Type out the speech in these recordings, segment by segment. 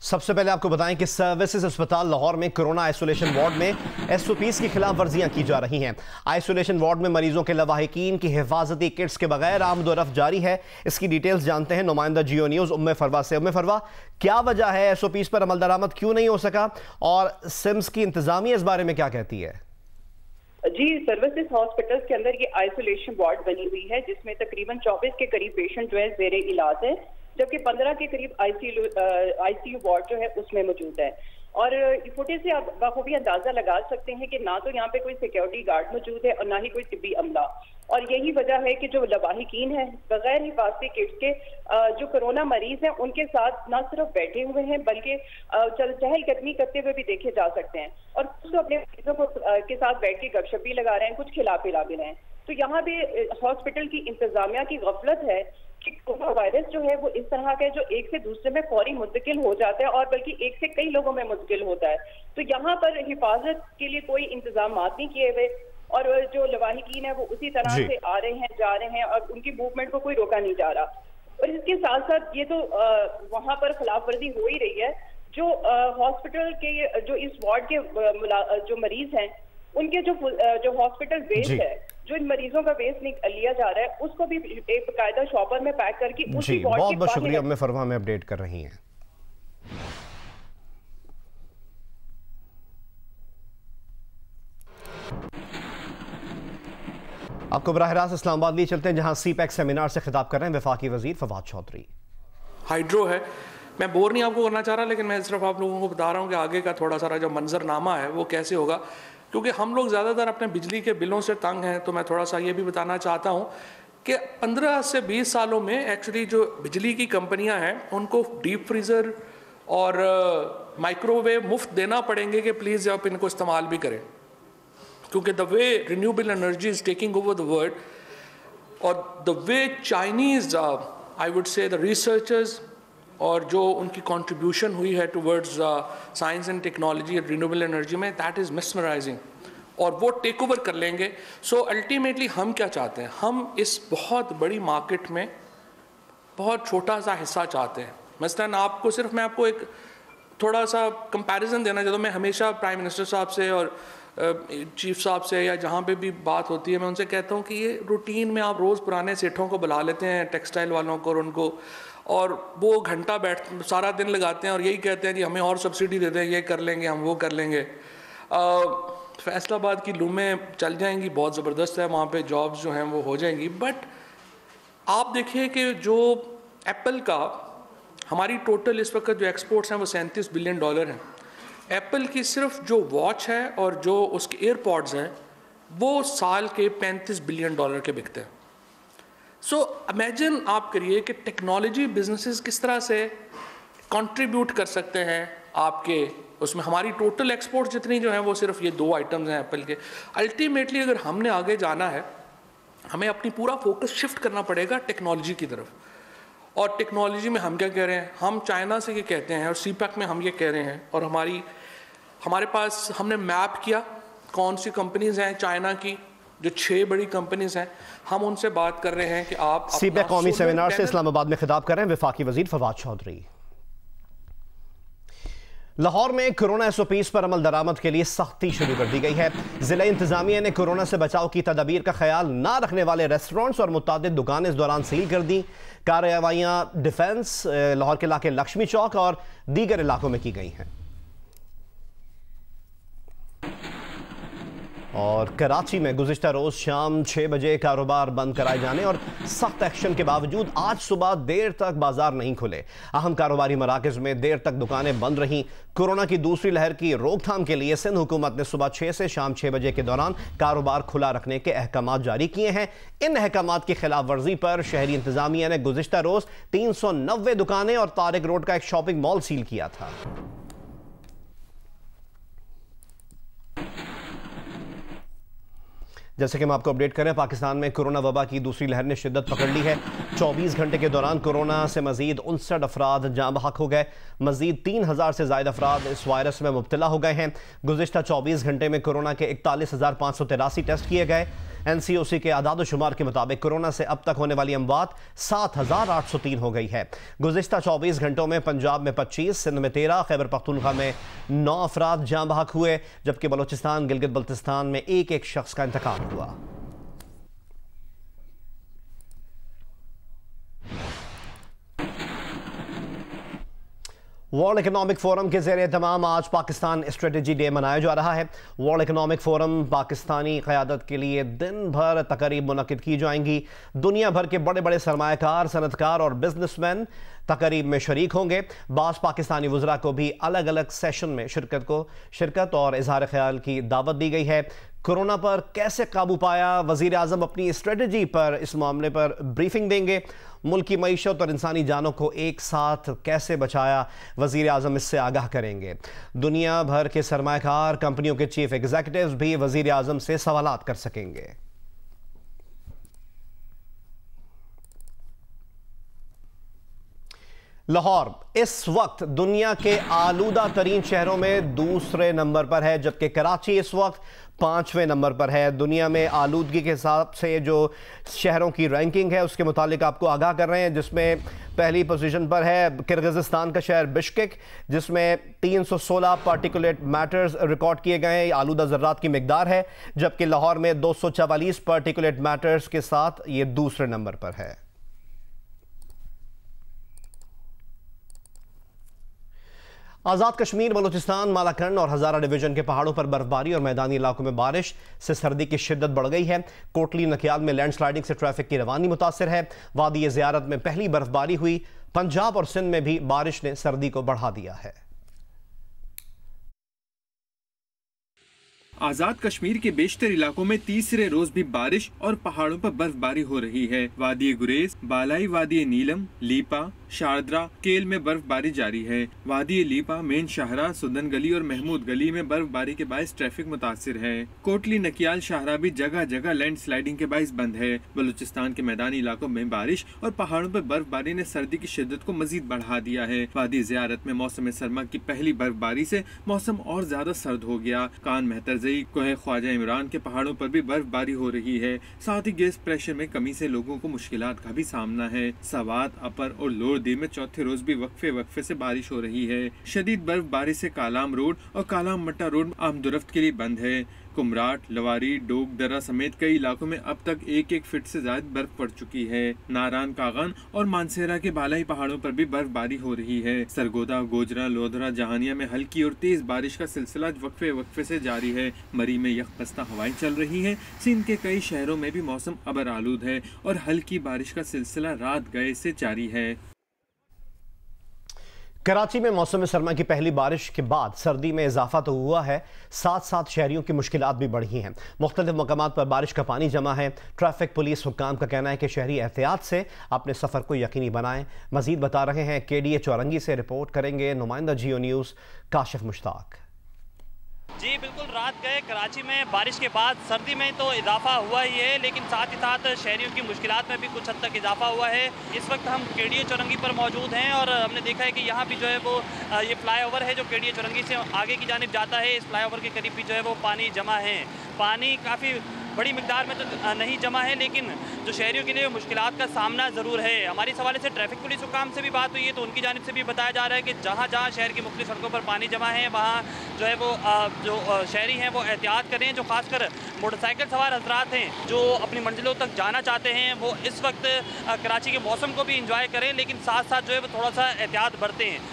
सबसे पहले आपको बताएं कि सर्विसेज अस्पताल लाहौर में कोरोना आइसोलेशन वार्ड में एसओपीज की खिलाफ वर्जियां की जा रही हैं। आइसोलेशन वार्ड में मरीजों के लवाहिकीन की हिफाजती किट्स के बगैर आमदोरफ्त जारी है। इसकी डिटेल्स जानते हैं नुमाइंदा जियो न्यूज उम्मे फरवा से। उम्मे फरवा, क्या वजह है, एसओपीज पर अमल दरामद क्यों नहीं हो सका और सिम्स की इंतजामिया इस बारे में क्या कहती है? जी, सर्विसेज हॉस्पिटल्स के अंदर ये आइसोलेशन वार्ड बनी हुई है जिसमें तकरीबन 24 के करीब पेशेंट जो है जेरे इलाज है, जबकि 15 के करीब आईसीयू वार्ड जो है उसमें मौजूद है। और फुटेज से आप बखूबी अंदाजा लगा सकते हैं कि ना तो यहाँ पे कोई सिक्योरिटी गार्ड मौजूद है और ना ही कोई तिब्बी अमला। और यही वजह है कि जो लवाहिकीन है बगैर हिफाजती किट्स के जो कोरोना मरीज हैं उनके साथ न सिर्फ बैठे हुए हैं बल्कि चहलकदमी करते हुए भी देखे जा सकते हैं। और कुछ तो अपने मरीजों को के साथ बैठ के गपशप भी लगा रहे हैं, कुछ खिला पिला भी रहे हैं। तो यहाँ पे हॉस्पिटल की इंतजामिया की गफलत है कि कोरोना वायरस जो है वो इस तरह का है जो एक से दूसरे में फौरी मुंतकिल हो जाता है और बल्कि एक से कई लोगों में मुंतकिल होता है। तो यहाँ पर हिफाजत के लिए कोई इंतजाम नहीं किए हुए और जो लवाहिकीन है वो उसी तरह से आ रहे हैं, जा रहे हैं और उनकी मूवमेंट को कोई रोका नहीं जा रहा। और इसके साथ साथ ये तो वहां पर खिलाफ वर्जी हो ही रही है। जो हॉस्पिटल के जो इस वार्ड के जो मरीज हैं उनके जो हॉस्पिटल वेस्ट है, जो इन मरीजों का वेस्ट लिया जा रहा है उसको भी एक बाकायदा शॉपर में पैक करके उसी वार्ड बहुत बहुत शुक्रिया उम्मे फरवा में अपडेट कर रही हैं। आपको बराह रास्त इस्लामाबाद लिए चलते हैं जहां सीपैक सेमिनार से खिताब कर रहे हैं वफाकी वजीर फवाद चौधरी। हाइड्रो है, मैं बोर नहीं आपको करना चाह रहा, लेकिन मैं सिर्फ आप लोगों को बता रहा हूँ कि आगे का थोड़ा सारा जो मंजरनामा है वो कैसे होगा, क्योंकि हम लोग ज़्यादातर अपने बिजली के बिलों से तंग हैं। तो मैं थोड़ा सा ये भी बताना चाहता हूँ कि 15 से 20 सालों में एक्चुअली जो बिजली की कंपनियाँ हैं उनको डीप फ्रीज़र और माइक्रोवेव मुफ्त देना पड़ेंगे कि प्लीज़ आप इनको इस्तेमाल भी करें, क्योंकि the way renewable energy is taking over the world और the way Chinese I would say the researchers और जो उनकी कंट्रीब्यूशन हुई है टुवर्ड्स साइंस एंड टेक्नोलॉजी और रिन्यूएबल एनर्जी में, दैट इज़ मिसमराइजिंग और वो टेक ओवर कर लेंगे। सो अल्टीमेटली हम क्या चाहते हैं, हम इस बहुत बड़ी मार्केट में बहुत छोटा सा हिस्सा चाहते हैं। मसलन आपको सिर्फ मैं आपको एक थोड़ा सा कंपैरिजन देना चाहता हूँ। मैं हमेशा प्राइम मिनिस्टर साहब से और चीफ साहब से या जहाँ पे भी बात होती है मैं उनसे कहता हूँ कि ये रूटीन में आप रोज़ पुराने सेठों को बुला लेते हैं, टेक्सटाइल वालों को, और उनको और वो घंटा सारा दिन लगाते हैं और यही कहते हैं कि हमें और सब्सिडी दे दें, ये कर लेंगे, हम वो कर लेंगे। फैसलाबाद की लूमें चल जाएंगी, बहुत ज़बरदस्त है, वहाँ पे जॉब्स जो हैं वो हो जाएंगी। बट आप देखिए कि जो एप्पल का हमारी टोटल इस वक्त जो एक्सपोर्ट्स हैं वो $37 बिलियन हैं। एप्पल की सिर्फ जो वॉच है और जो उसके एयरपॉड्स हैं वो साल के $35 बिलियन के बिकते हैं। सो इमेजिन आप करिए कि टेक्नोलॉजी बिजनेसेस किस तरह से कंट्रीब्यूट कर सकते हैं आपके उसमें। हमारी टोटल एक्सपोर्ट जितनी जो है वो सिर्फ ये 2 आइटम्स हैं एप्पल के। अल्टीमेटली अगर हमने आगे जाना है हमें अपनी पूरा फोकस शिफ्ट करना पड़ेगा टेक्नोलॉजी की तरफ। और टेक्नोलॉजी में हम क्या कह रहे हैं, हम चाइना से ये कहते हैं और सीपैक में हम ये कह रहे हैं और हमारे पास हमने मैप किया कौन सी कंपनीज हैं चाइना की, जो 6 बड़ी कंपनीज हैं, हम उनसे बात कर रहे हैं कि आप सीपैक कौमी सेमिनार से इस्लामाबाद में खिताब कर रहे हैं वफाकी वजीर फवाद चौधरी। लाहौर में कोरोना एसओपीज पर अमल दरामद के लिए सख्ती शुरू कर दी गई है। जिला इंतजामिया ने कोरोना से बचाव की तदाबीर का ख्याल ना रखने वाले रेस्टोरेंट्स और मुतादिद दुकानें इस दौरान सील कर दी। कार्रवाइयां डिफेंस, लाहौर के इलाके लक्ष्मी चौक और दीगर इलाकों में की गई हैं। और कराची में गुज़िश्ता रोज़ शाम 6 बजे कारोबार बंद कराए जाने और सख्त एक्शन के बावजूद आज सुबह देर तक बाजार नहीं खुले। अहम कारोबारी मराकज़ में देर तक दुकानें बंद रहीं। कोरोना की दूसरी लहर की रोकथाम के लिए सिंध हुकूमत ने सुबह 6 से शाम 6 बजे के दौरान कारोबार खुला रखने के अहकाम जारी किए हैं। इन अहकाम की खिलाफ वर्जी पर शहरी इंतजामिया ने गुज़िश्ता रोज़ 390 दुकानें और तारिक रोड का एक शॉपिंग मॉल सील किया था। जैसे कि हम आपको अपडेट करें, पाकिस्तान में कोरोना वबा की दूसरी लहर ने शिद्दत पकड़ ली है। 24 घंटे के दौरान कोरोना से मजीद 59 अफराद जाँ बहक हो गए। मजीद 3000 से ज़ायद अफराद इस वायरस में मुब्तला हो गए हैं। गुज़िश्ता 24 घंटे में कोरोना के 41,583 टेस्ट किए गए। NCOC के आदाद-ओ-शुमार के मुताबिक कोरोना से अब तक होने वाली अमवात 7,803 हो गई है। गुज़िश्ता 24 घंटों में पंजाब में 25, सिंध में 13, खैबर पख्तूनख्वा में 9 अफराद जाँ बहक हुए, जबकि बलोचिस्तान गिलगित बल्तिस्तान में एक शख्स का इंतकाल हुआ। वर्ल्ड इकोनॉमिक फोरम के ज़ेरे तमाम आज पाकिस्तान स्ट्रेटजी डे मनाया जा रहा है। वर्ल्ड इकोनॉमिक फोरम पाकिस्तानी क़यादत के लिए दिन भर तकरीब मुनक़िद की जाएंगी। दुनिया भर के बड़े बड़े सरमायाकार, सनतकार और बिजनेसमैन तकरीब में शरीक होंगे। बास पाकिस्तानी वज़रा को भी अलग अलग सेशन में शिरकत और इजहार ख्याल की दावत दी गई है। कोरोना पर कैसे काबू पाया, वज़ीर आज़म अपनी स्ट्रेटजी पर इस मामले पर ब्रीफिंग देंगे। मुल्क की मईशत और इंसानी जानों को एक साथ कैसे बचाया, वज़ीर आज़म इससे आगाह करेंगे। दुनिया भर के सरमायाकार कंपनियों के चीफ एग्जीक्यूटिव्स भी वज़ीर आज़म से सवालात कर सकेंगे। लाहौर इस वक्त दुनिया के आलूदा तरीन शहरों में दूसरे नंबर पर है, जबकि कराची इस वक्त 5वें नंबर पर है। दुनिया में आलूदगी के हिसाब से जो शहरों की रैंकिंग है उसके मुतालिक आपको आगाह कर रहे हैं, जिसमें पहली पोजीशन पर है किर्गिज़स्तान का शहर बिश्केक, जिसमें 316 पार्टिकुलेट मैटर्स रिकॉर्ड किए गए हैं, आलूदा ज़र्रात की मिकदार है, जबकि लाहौर में 244 पार्टिकुलेट मैटर्स के साथ ये दूसरे नंबर पर है। आज़ाद कश्मीर, बलूचिस्तान, मालाकंड और हज़ारा डिवीजन के पहाड़ों पर बर्फबारी और मैदानी इलाकों में बारिश से सर्दी की शिद्दत बढ़ गई है। कोटली नकियाल में लैंडस्लाइडिंग से ट्रैफिक की रवानी मुतासिर है। वादी ज़ियारत में पहली बर्फबारी हुई। पंजाब और सिंध में भी बारिश ने सर्दी को बढ़ा दिया है। आजाद कश्मीर के बेशतर इलाकों में तीसरे रोज भी बारिश और पहाड़ों पर बर्फबारी हो रही है। वादी गुरेज, बालाई वादी नीलम, लीपा, शारदरा, केल में बर्फबारी जारी है। वादी लीपा, मेन शाहरा, सुदन गली और महमूद गली में बर्फबारी के बायस ट्रैफिक मुतासिर है। कोटली नकियाल शाहरा भी जगह जगह लैंड स्लाइडिंग के बायस बंद है। बलूचिस्तान के मैदानी इलाकों में बारिश और पहाड़ों पर बर्फबारी ने सर्दी की शिद्दत को मजीद बढ़ा दिया है। वादी ज़ियारत में मौसम सरमा की पहली बर्फबारी से मौसम और ज्यादा सर्द हो गया। कान मेहतरजई, कोहे ख्वाजा इमरान के पहाड़ों पर भी बर्फबारी हो रही है। साथ ही गैस प्रेशर में कमी से लोगों को मुश्किलात का भी सामना है। सवात, अपर और लोअर दी में चौथे रोज भी वक्फे से बारिश हो रही है। शदीद बर्फबारी से कालाम रोड और कालाम मट्टा रोड आमदोरफ्त के लिए बंद है। कुमराट, लवारी, डोग दर्रा समेत कई इलाकों में अब तक 1-1 फीट से ज्यादा बर्फ पड़ चुकी है। नारान, कागन और मानसेरा के बालाई पहाड़ों पर भी बर्फबारी हो रही है। सरगोदा, गोजरा, लोधरा, जहानिया में हल्की और तेज बारिश का सिलसिला वक्फे से जारी है। मरी में यकबस्ता हवाएं चल रही हैं। सिंध के कई शहरों में भी मौसम अबर आलूद है और हल्की बारिश का सिलसिला रात गए से जारी है। कराची में मौसम सरमा की पहली बारिश के बाद सर्दी में इजाफा तो हुआ है, साथ साथ शहरियों की मुश्किलात भी बढ़ी हैं। मुख्तलिफ मकामात पर बारिश का पानी जमा है। ट्रैफिक पुलिस हुक्काम का कहना है कि शहरी एहतियात से अपने सफ़र को यकीनी बनाएं। मजीद बता रहे हैं KDA चौरंगी से रिपोर्ट करेंगे नुमाइंदा जियो न्यूज़ काशिफ मुश्ताक। जी बिल्कुल, रात गए कराची में बारिश के बाद सर्दी में तो इजाफा हुआ ही है, लेकिन साथ ही साथ शहरियों की मुश्किलात में भी कुछ हद तक इजाफा हुआ है। इस वक्त हम KDA चौरंगी पर मौजूद हैं और हमने देखा है कि यहाँ भी जो है वो ये फ्लाईओवर है जो KDA चौरंगी से आगे की जानिब जाता है। इस फ्लाईओवर के करीब भी जो है वो पानी जमा है। पानी काफ़ी बड़ी मिकदार में तो नहीं जमा है, लेकिन जो शहरियों के लिए मुश्किलात का सामना ज़रूर है। हमारी इस हवाले से ट्रैफिक पुलिस हुकाम से भी बात हुई है तो उनकी जानिब से भी बताया जा रहा है कि जहाँ जहाँ शहर की मुख्तलिफ सड़कों पर पानी जमा है वहाँ जो है वो जो शहरी हैं वो एहतियात करें। जो खासकर मोटरसाइकिल सवार हजरात हैं जो अपनी मंजिलों तक जाना चाहते हैं वो इस वक्त कराची के मौसम को भी इंजॉय करें, लेकिन साथ साथ जो है वो थोड़ा सा एहतियात बरतें।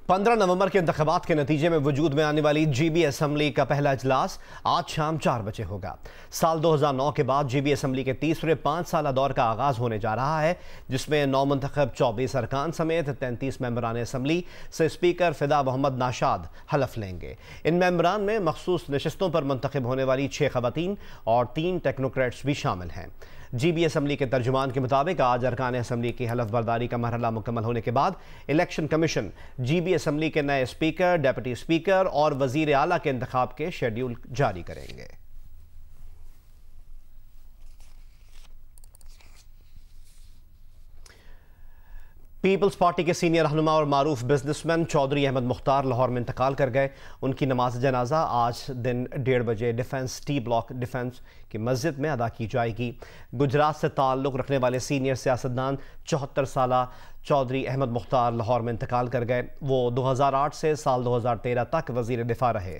15 नवंबर के इंतखाबात के नतीजे में वजूद में आने वाली GB असम्बली का पहला इजलास आज शाम 4 बजे होगा। साल 2009 के बाद GB असम्बली के तीसरे 5 साला दौर का आगाज़ होने जा रहा है, जिसमें नौमुंतखब 24 अरकान समेत 33 मेंबरान असम्बली से स्पीकर फिदा मोहम्मद नाशाद हलफ लेंगे। इन मेंबरान में मखसूस नशस्तों पर मुंतखब होने वाली 6 खवातीन और 3 टेक्नोक्रेट्स भी शामिल हैं। GB असम्बली के तर्जुमान के मुताबिक आज अरकान असम्बली की हलफ बर्दारी का मरहला मुकम्मल होने के बाद इलेक्शन कमीशन GB असम्बली के नए स्पीकर, डेप्यूटी स्पीकर और वजीर आला के इंतखाब के शेड्यूल जारी करेंगे। पीपल्स पार्टी के सीनियर रहनुमा और मारूफ बिजनेसमैन चौधरी अहमद मुख्तार लाहौर में इंतकाल कर गए। उनकी नमाज जनाजा आज दिन 1:30 बजे डिफेंस टी ब्लॉक डिफेंस की मस्जिद में अदा की जाएगी। गुजरात से ताल्लुक़ रखने वाले सीनियर सियासतदान 74 साल चौधरी अहमद मुख्तार लाहौर में इंतकाल कर गए। वो 2008 से साल 2013 तक वज़ीर दिफा रहे।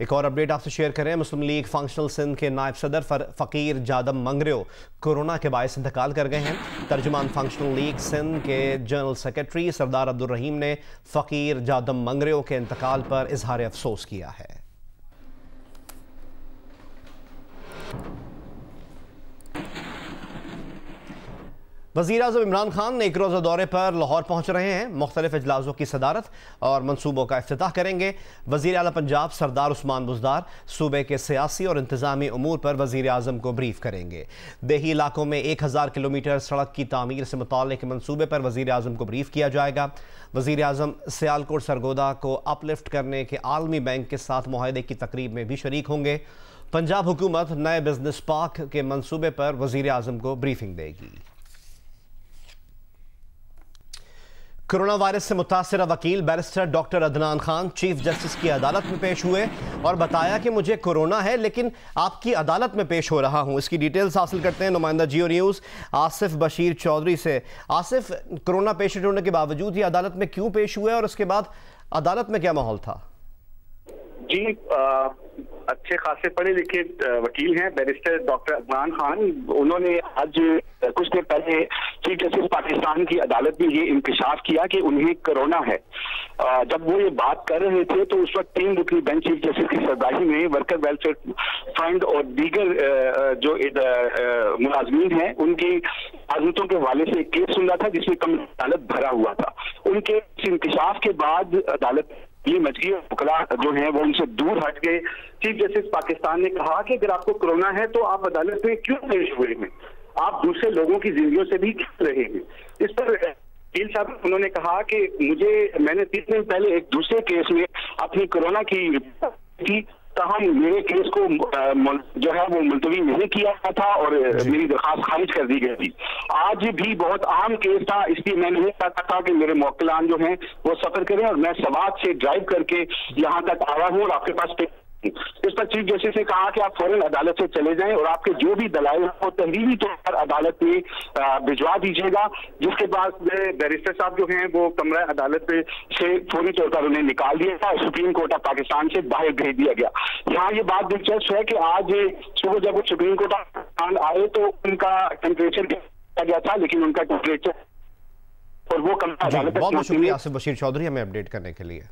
एक और अपडेट आपसे शेयर करें। मुस्लिम लीग फंक्शनल सिंध के नायब सदर फ़कीर जादम मंगरियो कोरोना के बायस इंतकाल कर गए हैं। तर्जुमान फंक्शनल लीग सिंध के जनरल सेक्रेटरी सरदार अब्दुल रहीम ने फ़कीर जादम मंगरियो के इंतकाल पर इजहार अफसोस किया है। वज़ीर आज़म इमरान खान ने एक रोज़ा दौरे पर लाहौर पहुँच रहे हैं। मुख्तलिफ इजलासों की सदारत और मनसूबों का इफ्तिताह करेंगे। वज़ीर आला पंजाब सरदार उस्मान बुज़दार सूबे के सियासी और इंतज़ामी उमूर पर वज़ीर आज़म को ब्रीफ करेंगे। देही इलाकों में 1000 किलोमीटर सड़क की तामीर से मुताल्लिक़ मनसूबे पर वज़ीर आज़म को ब्रीफ किया जाएगा। वज़ीर आज़म सियालकोट सरगोदा को अपलिफ्ट करने के आलमी बैंक के साथ मुआहदे की तकरीब में भी शरीक होंगे। पंजाब हुकूमत नए बिजनेस पार्क के मनसूबे पर वज़ीर आज़म को ब्रीफिंग देगी। कोरोना वायरस से मुतासिर वकील barrister doctor Adnan Khan chief justice की अदालत में पेश हुए और बताया कि मुझे कोरोना है लेकिन आपकी अदालत में पेश हो रहा हूं। इसकी डिटेल्स हासिल करते हैं नुमाइंदा जियो न्यूज़ आसिफ बशीर चौधरी से। आसिफ, कोरोना पेशेंट होने के बावजूद ये अदालत में क्यों पेश हुए और उसके बाद अदालत में क्या माहौल था? जी, अच्छे खासे पढ़े लिखे वकील हैं बैरिस्टर डॉक्टर अदनान खान। उन्होंने आज कुछ देर पहले चीफ जस्टिस पाकिस्तान की अदालत में ये इंकशाफ किया कि उन्हें कोरोना है। जब वो ये बात कर रहे थे तो उस वक्त 3 रुकनी बेंच चीफ जस्टिस की सरबराही में वर्कर वेलफेयर फंड और दीगर जो मुलाजमीन हैं उनकी आजमतों के हवाले से एक केस सुन रहा था जिसमें कम अदालत भरा हुआ था। उनके इंकशाफ के बाद अदालत ये मचगी वकला जो है वो उनसे दूर हट गए। चीफ जस्टिस पाकिस्तान ने कहा कि अगर आपको कोरोना है तो आप अदालत में क्यों पेश हुए हैं, आप दूसरे लोगों की जिंदगियों से भी क्यों रहे हैं। इस पर वकील साहब उन्होंने कहा कि मैंने 3 दिन पहले एक दूसरे केस में अपनी कोरोना की थी, तहम मेरे केस को जो है वो मुलतवी नहीं किया गया था और मेरी दरखास्त खारिज कर दी गई थी। आज भी बहुत आम केस था, इसलिए मैं नहीं चाहता था कि मेरे मुवक्किलान जो हैं वो सफर करें और मैं सवात से ड्राइव करके यहाँ तक आया हूँ और आपके पास इस पर चीफ जस्टिस ने कहा कि आप फौरन अदालत से चले जाएं और आपके जो भी दलाइल हो तहरीरी तौर पर अदालत में भिजवा दीजिएगा। जिसके बाद बैरिस्टर साहब जो हैं वो कमरा अदालत से फौरी तौर पर उन्हें निकाल दिया था, सुप्रीम कोर्ट ऑफ पाकिस्तान से बाहर भेज दिया गया। यहाँ ये बात दिलचस्प है कि आज सुबह जब वो सुप्रीम कोर्ट ऑफ पाकिस्तान आए तो उनका टेम्परेचर किया गया था, लेकिन उनका टेम्परेचर और वो कमरा अदालत। बहुत शुक्रिया आसिफ बशीर चौधरी हमें अपडेट करने के लिए।